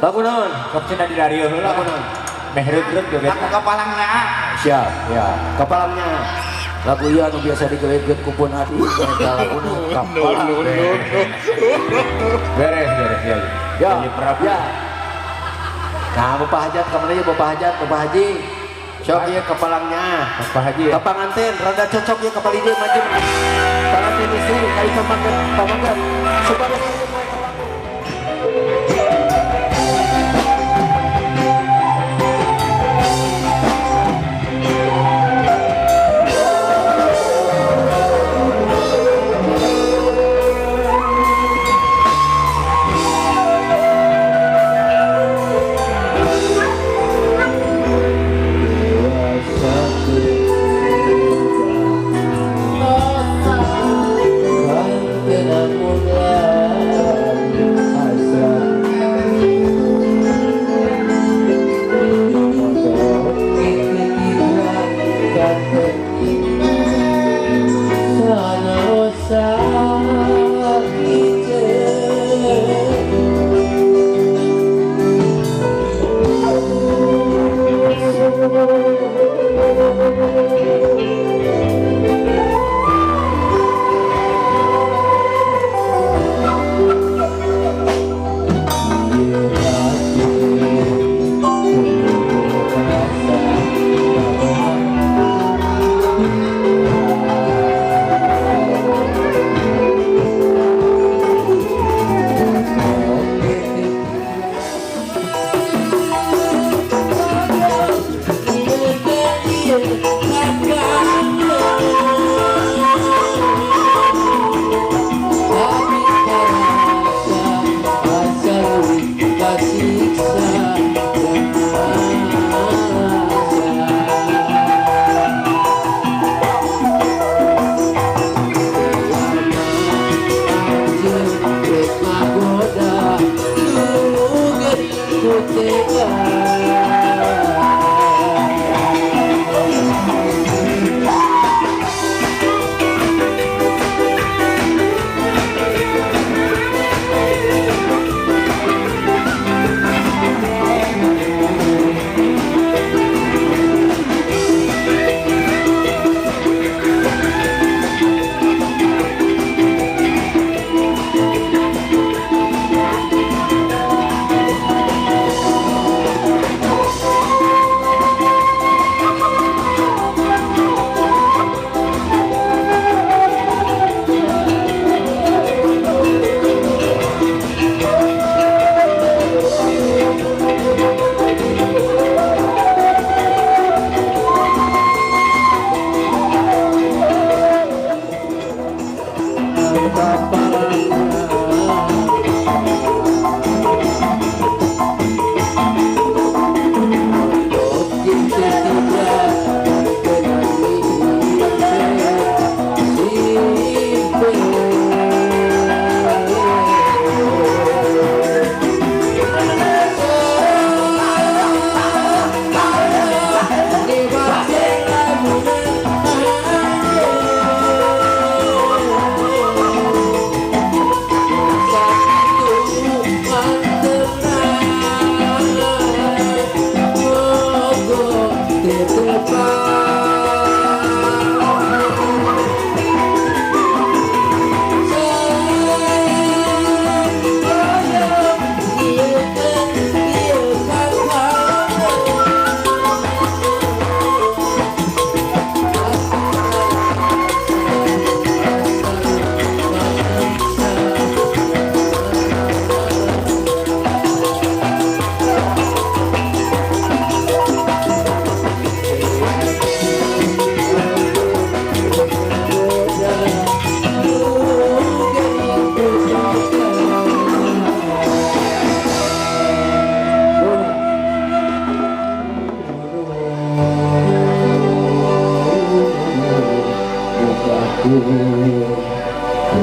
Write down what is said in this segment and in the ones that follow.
Lagu naon? Sok cenah di radio heula. Lagu naon? Mehreup-reup joget. Aku kapalangna. Siap, ya. Kapalangnya. Lagu ieu anu biasa digeleget ku pun hati. Eta laguna kapalang. Beres ya. Ya, Jadi Prabu. ya. Nah, Bapak Hajat kemana ya Bapak Hajat, Bapak Haji. Sok ieu kapalangnya. Bapak Haji ya. Kapanganten rada cocok ya kapal ide maju. Panganten istri kali pamangkat pamangkat. Supaya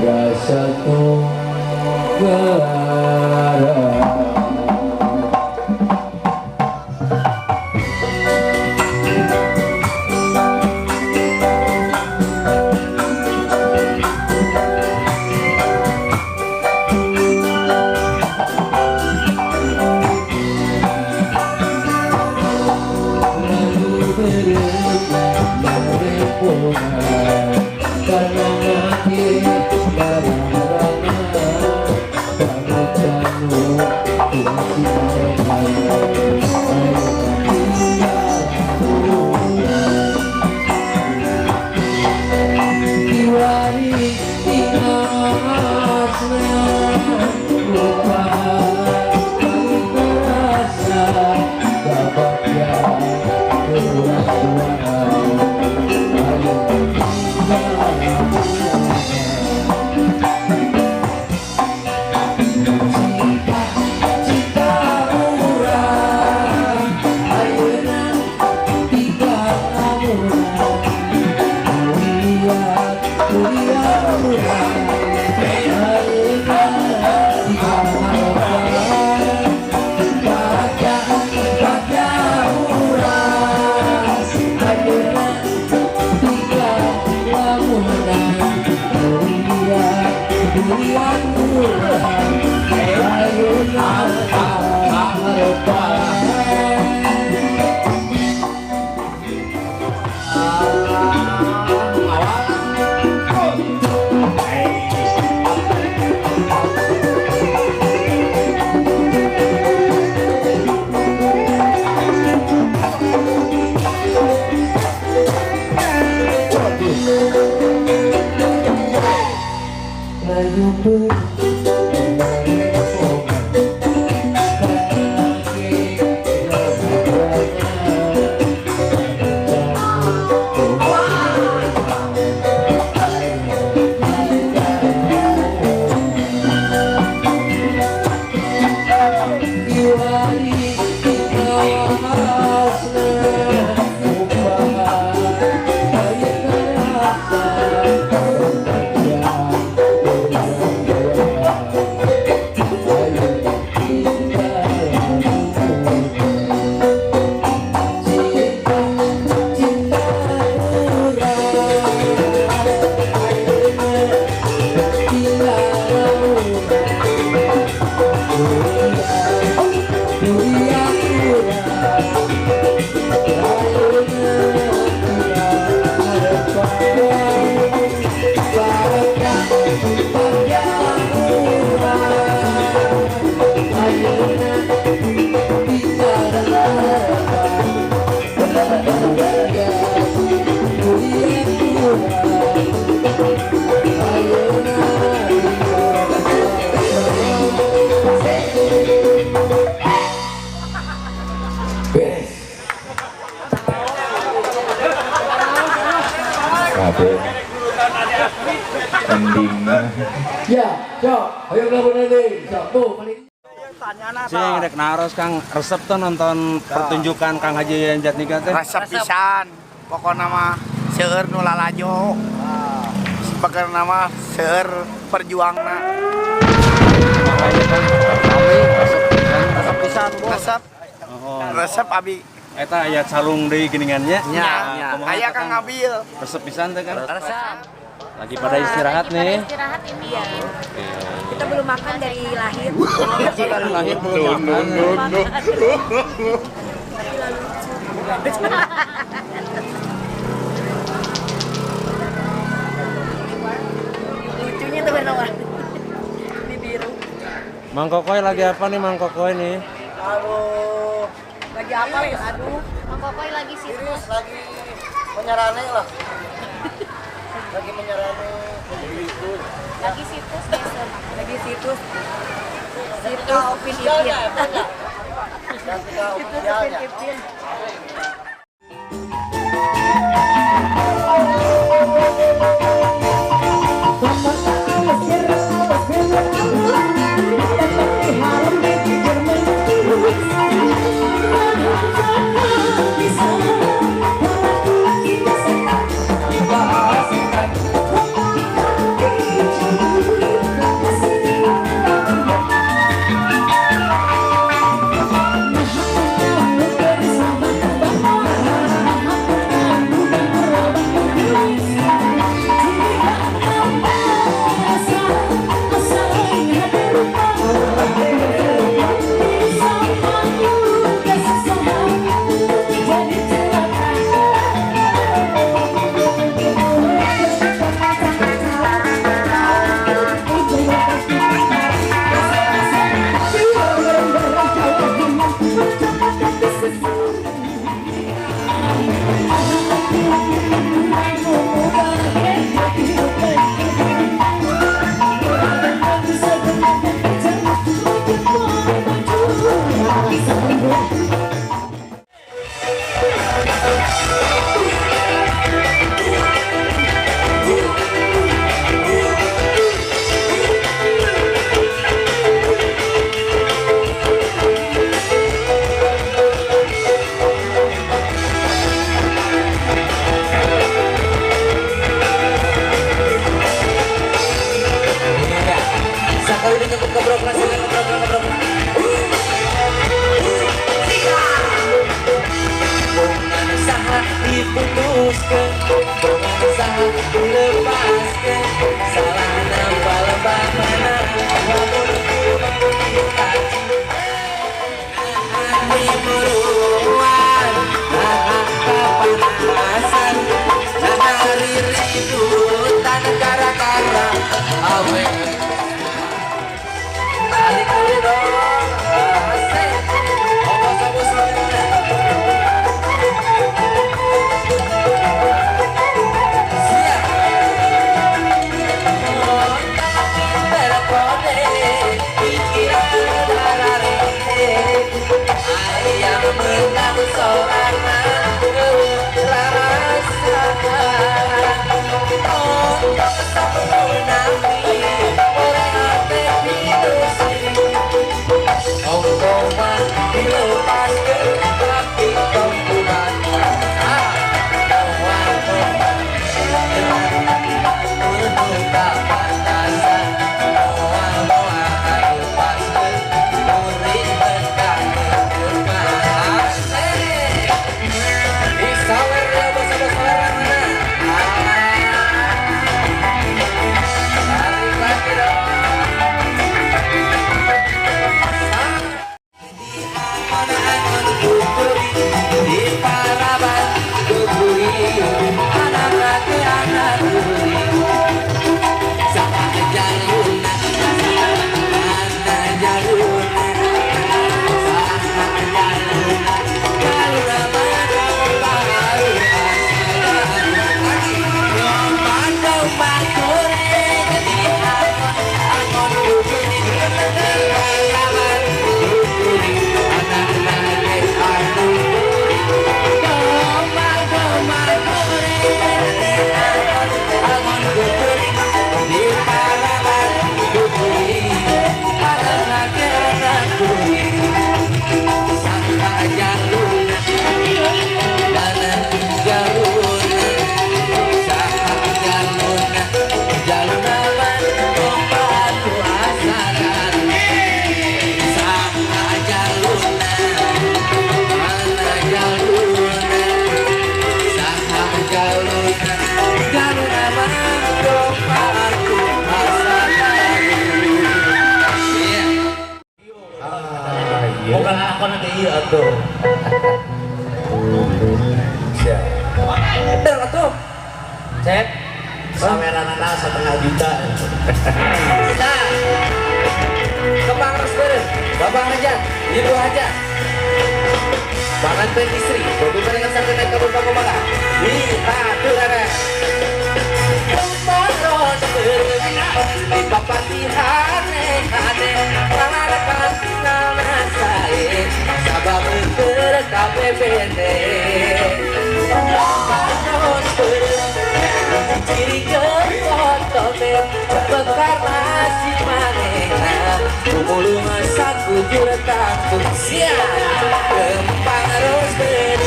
rasa tunggara. endingnya Ya, cok, ayo melakukan ini, cok, tuh, paling. Sing rek naros Kang resep tuh nonton pertunjukan Kang Haji Yanjat nikah teh. Resep pisan. Pokoknya mah seueur nu lalajo. Sebagai nama seueur perjuangna. Resep pisan bos. Resep. Oh. Resep abi. Eta aya calung deui geuningannya. Nya, aya Kang Abil. Resep pisan teh kan. Resep. Lagi pada istirahat nih. Istirahat ini ya. Kita belum makan dari lahir. Dari lahir belum makan. Lucunya tuh benar. Ini biru. Mang Kokoy lagi apa nih Mang Kokoy nih? Aduh, Lagi apa ya? Aduh. Mang Kokoy lagi situs. lagi menyarane lah. Lagi menyarane. Lagi situs biasa. Lagi situs. Situs Upin Ipin. Situs Upin Ipin. lepaskan, berusaha dilepaskan. Salah nambah lebah mana, namun ku meminta. Hati meruan, kepanasan, hari ributan gara-gara awe. Tarik dulu dong, asik. Ongkos-ongkos mana? Siap. Terkode, pikiran darare. Ayam menang sorangan, rasa. Untuk sempurna orang hati hidup. Ongkongan dilepaskan tapi kau bukan menuka pantasan. Moal-moal lepaskan murid berkah berkah. Disawer ya bos-bos orang mana? Tarik lagi dong. Di Paraban Kukuri, anak laki anak kuri. Sama jaluna, mana jaluna, sama jaluna, jaluna mana baru asal. Domba kure jadi angon kukuri, di Paraban Kukuri, anak laki anak kuri. Domba kure angon kukuri, di Paraban Kukuri, anak laki anak kuri. Sangka jaluna, mana jaluna, sangka jaluna, jaluna man domba tu asalan. Sangka jaluna, mana jaluna, sangka jaluna, jaluna man domba tu asalan. Iya. Bukan aku nanti iya tuh. Siap. Bener tuh. Cek. Saweranana setengah juta. Nah. Kembang resbeun. Bapak aja, ibu aja. Bangan pen istri, bobi palingan sampai naik kabur pakomala. Lihat tuh ada. Kembang resbeun. Di papati hane-hane, kalarakan tinggal nasain. Sabab beuteur KPPT. Kembang resbeun. Ciri foto teh bekar nasi manehna kumulu masak kujur takut siap kembang resbeun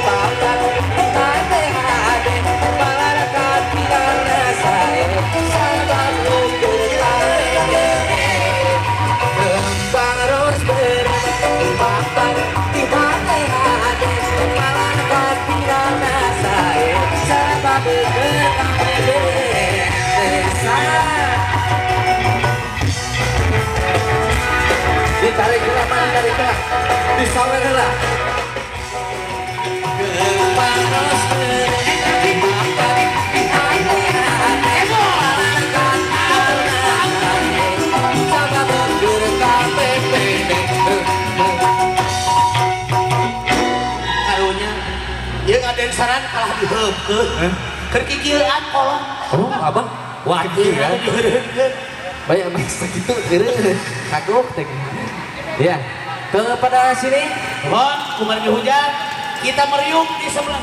papat hade hade balarakan tinggal nasae sabab ukur tarege kembang resbeun papat hade hade balarakan tinggal nasae sabab ukur ditarik heula mana tarik heula disawer heula kembang resbeun dimakan sabab beueur KPPT karunya ieu ngaden saran kalah diheupkeun keur kikieuan kolong. Oh, abang wajib ya. Banyak maksud itu keren. Kagok teh. Ya. Kepada sini, mohon kemarin hujan kita meriuk di sebelah